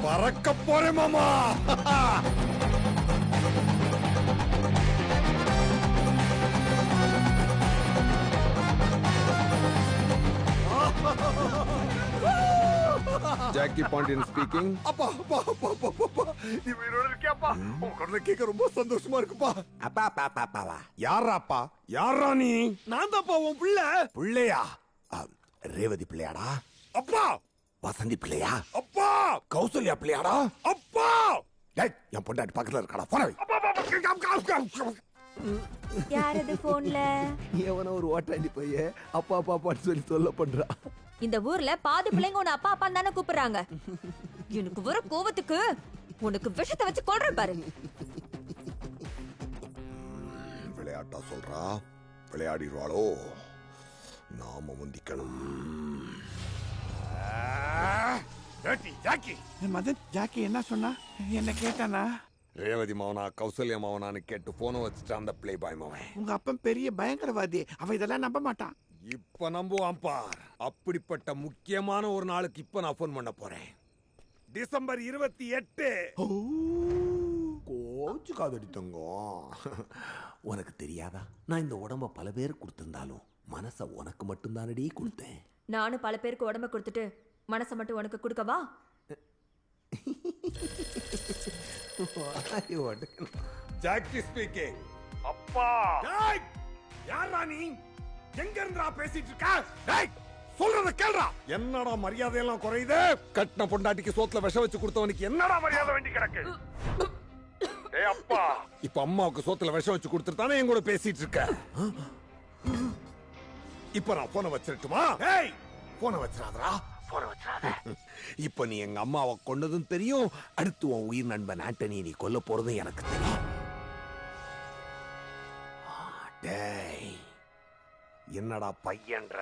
பறக்க போறேன் மாமா. Jackie Pandian speaking. அப்பா அப்பா அப்பா அப்பா நீ உயிரோட இருக்கியாப்பா? உன் குரலை கேட்க ரொம்ப சந்தோஷமா இருக்குப்பா. அப்பா அப்பா அப்பா அப்பாவா? யாராப்பா? யாரா நீ? நான் தான்ப்பா உன் பிள்ளை. பிள்ளையா? ரேவதி பிள்ளையாடா? அப்பா. வசந்தி பிள்ளையா? அப்பா. கௌசல்யா பிள்ளையாடா? அப்பா. டேய், என் பொண்டாட்டி பக்கத்துல இருக்கடா. போன வை. யாரது போன்ல? எவனோ ஒரு ஓட்டாண்டி போய் அப்பா அப்பான்னு சொல்லி சொல்ல பண்றா. இந்த ஊர்ல பாதி பிள்ளைங்க உன்னை அப்பா அப்பா தானே கூப்பிடுறாங்க. எனக்கு வர கோவத்துக்கு உனக்கு விஷத்தை வச்சு கொல்றேன் பாரு. விளையாட்டா சொல்றா? விளையாடிடுவாளோ? நாம முந்திக்கணும். ஜாக்கி மதன், ஜாக்கி என்ன சொன்னா? என்ன கேட்டானா? ரேவதி மவனா கௌசல்யா மவனான்னு கேட்டு போன வச்சுட்டு அந்த பிளே பாய் மவன். உங்க அப்பன் பெரிய பயங்கரவாதி, அவ இதெல்லாம் நம்ப மாட்டான். இப்ப நம்புவான் பார். அப்படிப்பட்ட முக்கியமான ஒரு நாளுக்கு இப்ப நான் போன் பண்ண போறேன். டிசம்பர் 28. கோச்சு காதடி தங்கம். உனக்கு தெரியாதா? நான் இந்த உடம்ப பல பேர் கொடுத்திருந்தாலும் மனச உனக்கு மட்டும்தானடி கொடுத்தேன். நானும் பல பேருக்கு உடம்ப கொடுத்துட்டு மனசை மட்டும் உனக்கு கொடுக்கவா? Jackie speaking. அப்பா. டேய், யாரா நீ? எங்க இருந்துடா பேசிட்டு இருக்க? டேய், சொல்றத கேளுடா. என்னடா மரியாதை எல்லாம் குறையுது? கட்டின பொண்டாட்டிக்கு சோத்துல விஷம் வச்சு கொடுத்தவனுக்கு என்னடா மரியாதை வேண்டி கிடக்கு? டேய் அப்பா. இப்ப அம்மாவுக்கு சோத்துல விஷம் வச்சு கொடுத்துட்டானே என் கூட பேசிட்டு இருக்க. இப்ப நான் போனை வச்சிரட்டுமா? டேய், போனை வச்சிராதடா. போனை வச்சிராத. இப்ப நீ எங்க அம்மாவை கொண்டதும் தெரியும். அடுத்து உன் உயிர் நண்பன் ஆண்டனி நீ கொல்ல போறதும் எனக்கு தெரியும். டேய், என்னடா பையன்ற?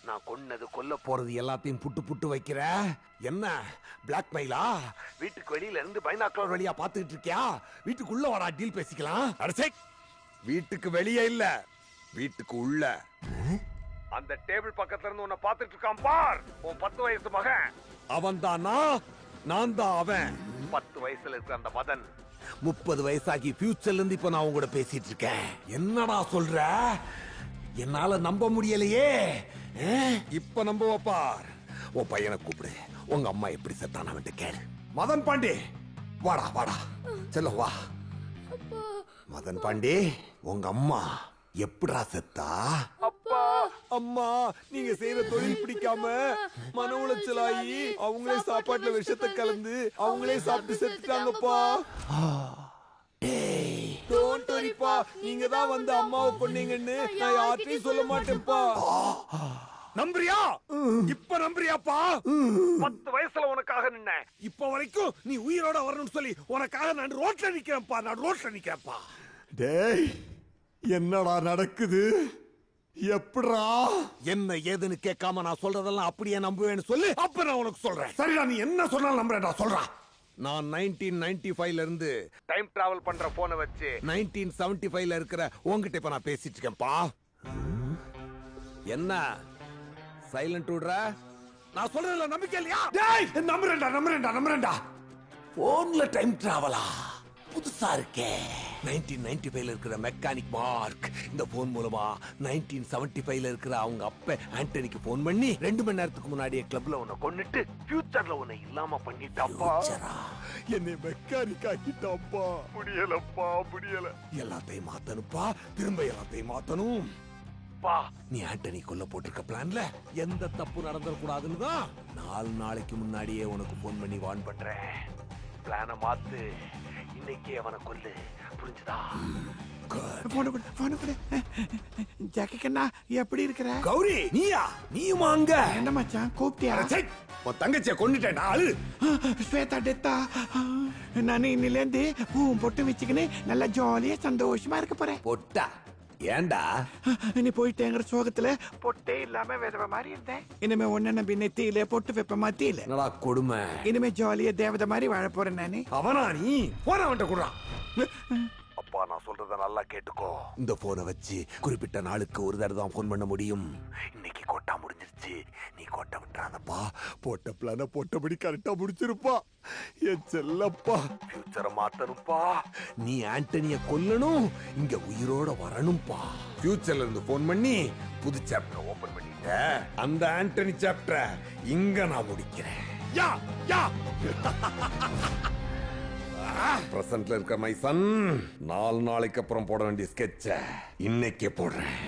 நான் கொன்னது கொல்ல போறது எல்லாத்தையும் புட்டு புட்டு வைக்கிற. என்ன பிளாக்மெயிலா? வீட்டுக்கு வெளியில இருந்து பைனாக்குலர் வழியா பாத்துக்கிட்டு இருக்கியா? வீட்டுக்குள்ள வாடா, டீல் பேசிக்கலாம். அடச்சே. வீட்டுக்கு வெளியே இல்ல, வீட்டுக்கு உள்ள. அந்த டேபிள் பக்கத்துல இருந்து உன்னை பாத்துட்டு இருக்கான் பார். உன் 10 வயசு மகன். அவன் தான் நான் தான் அவன். 10 வயசுல இருக்கிற அந்த மதன் 30 வயசாகி ஃபியூச்சர்ல இருந்து இப்ப நான் உங்க கூட பேசிட்டு இருக்கேன். என்னடா சொல்ற? என்னால நம்ப முடியலையே. இப்ப நம்புவ பார். உன் பையனை கூப்பிடு. உங்க அம்மா எப்படி செத்தான வந்து கேளு. மதன் பாண்டி, வாடா வாடா செல்ல வா. மதன் பாண்டி, உங்க அம்மா எப்படா செத்தா? அப்பா. அம்மா, நீங்க செய்யற தொழில் பிடிக்காம மன உளைச்சலாகி அவங்களே சாப்பாட்டுல விஷத்தை கலந்து அவங்களே சாப்பிட்டு செத்துட்டாங்கப்பா. டோன்ட் வரிப்பா, நீங்க தான் வந்து அம்மாவை கொன்னீங்கன்னு நான் யார்கிட்டயும் சொல்ல மாட்டேன்ப்பா. நம்புறியா? இப்ப நம்புறியாப்பா? 10 வயசுல உனக்காக நின்ன. இப்ப வரைக்கும் நீ உயிரோட வரணும்னு சொல்லி உனக்காக நான் ரோட்ல நிக்கிறேன்ப்பா. நான் ரோட்ல நிக்கிறேன்ப்பா. டேய், என்னடா நடக்குது? எப்படா? என்ன ஏதுன்னு கேட்காம நான் சொல்றதெல்லாம் அப்படியே நம்புவேன்னு சொல்லு. அப்ப நான் உனக்கு சொல்றேன். சரிடா, நீ என்ன சொன்னாலும் நம்புறேன்டா. சொல்றா. நான் 1995ல இருந்து டைம் டிராவல் பண்ற போனை வச்சு 1975ல இருக்கிற உன்கிட்ட இப்ப நான் பேசிட்டு இருக்கேன்ப்பா. என்ன சைலண்ட் விடுற? நான் சொல்றதுல நம்பிக்கை இல்லையா? டேய், நம்புறேன்டா. போன்ல டைம் டிராவலா? புதுசா இருக்கே. 1995ல இருக்கிற மெக்கானிக் மார்க் இந்த போன் மூலமா 1975ல இருக்கிற அவங்க அப்ப ஆண்டனிக்கு போன் பண்ணி 2 மணி நேரத்துக்கு முன்னாடியே கிளப்ல உன்னை கொன்னுட்டு ஃபியூச்சர்ல உன்னை இல்லாம பண்ணிட்டாப்பா. என்னை மெக்கானிக் ஆக்கிட்டாப்பா. முடியலப்பா, முடியல. எல்லாத்தையும் மாத்தணுப்பா. திரும்ப எல்லாத்தையும் மாத்தணும். நீ ஆண்டனி கொல்ல போட்டிருக்க பிளான்ல எந்த தப்பு நடந்துடக்கூடாதுன்னு தான் 4 நாளைக்கு முன்னாடியே உனக்கு போன் பண்ணி வார்ன் பண்றேன். பிளான மாத்து. இன்னைக்கே அவனை கொல்லு. புரிஞ்சுதா? ஜாக்கி கண்ணா, எப்படி இருக்கிற? கௌரி, நீயா? நீயும் அங்க? என்ன மச்சான் கூப்பிட்டியா? உன் தங்கச்சிய கொண்டுட்டேன். ஆளு ஸ்வேதா டெத்தா. நான் இன்னிலேருந்து பூவும் பொட்டு வச்சுக்கின்னு நல்லா ஜாலியா சந்தோஷமா இருக்க போறேன். பொட்டா? ஏண்டா? நீ போயிட்டேங்கிற சோகத்துல பொட்டே இல்லாம விதவ மாதிரி இருந்தேன். இனிமே ஒன்னு நம்பி நெத்தியில பொட்டு வைப்ப மாத்தியில. என்னடா கொடுமை? இனிமே ஜாலியா தேவதை மாதிரி வாழ போறேன் நானே. அவனா நீ? போன அவன்கிட்ட குடுறான். அப்பா, நான் சொல்றத நல்லா கேட்டுக்கோ. இந்த போனை வச்சு குறிப்பிட்ட நாளுக்கு ஒரு தடவை தான் போன் பண்ண முடியும். இன்னைக்கு கோட்டா முடிஞ்சிருச்சு. வச்சு நீ கொட்ட விட்டுறாதப்பா. போட்ட பிளான போட்டபடி கரெக்டா முடிச்சிருப்பா. என் செல்லப்பா ஃபியூச்சரை மாத்தணும்பா. நீ ஆண்டனிய கொல்லணும், இங்க உயிரோட வரணும்பா. ஃபியூச்சர்ல இருந்து போன் பண்ணி புது சாப்டர் ஓபன் பண்ணிட்ட. அந்த ஆண்டனி சாப்டர் இங்க நான் முடிக்கிறேன். யா யா பிரசன்ட்ல இருக்க மை சன் 4 நாளைக்கு அப்புறம் போட வேண்டிய ஸ்கெட்ச இன்னைக்கே போடுறேன்.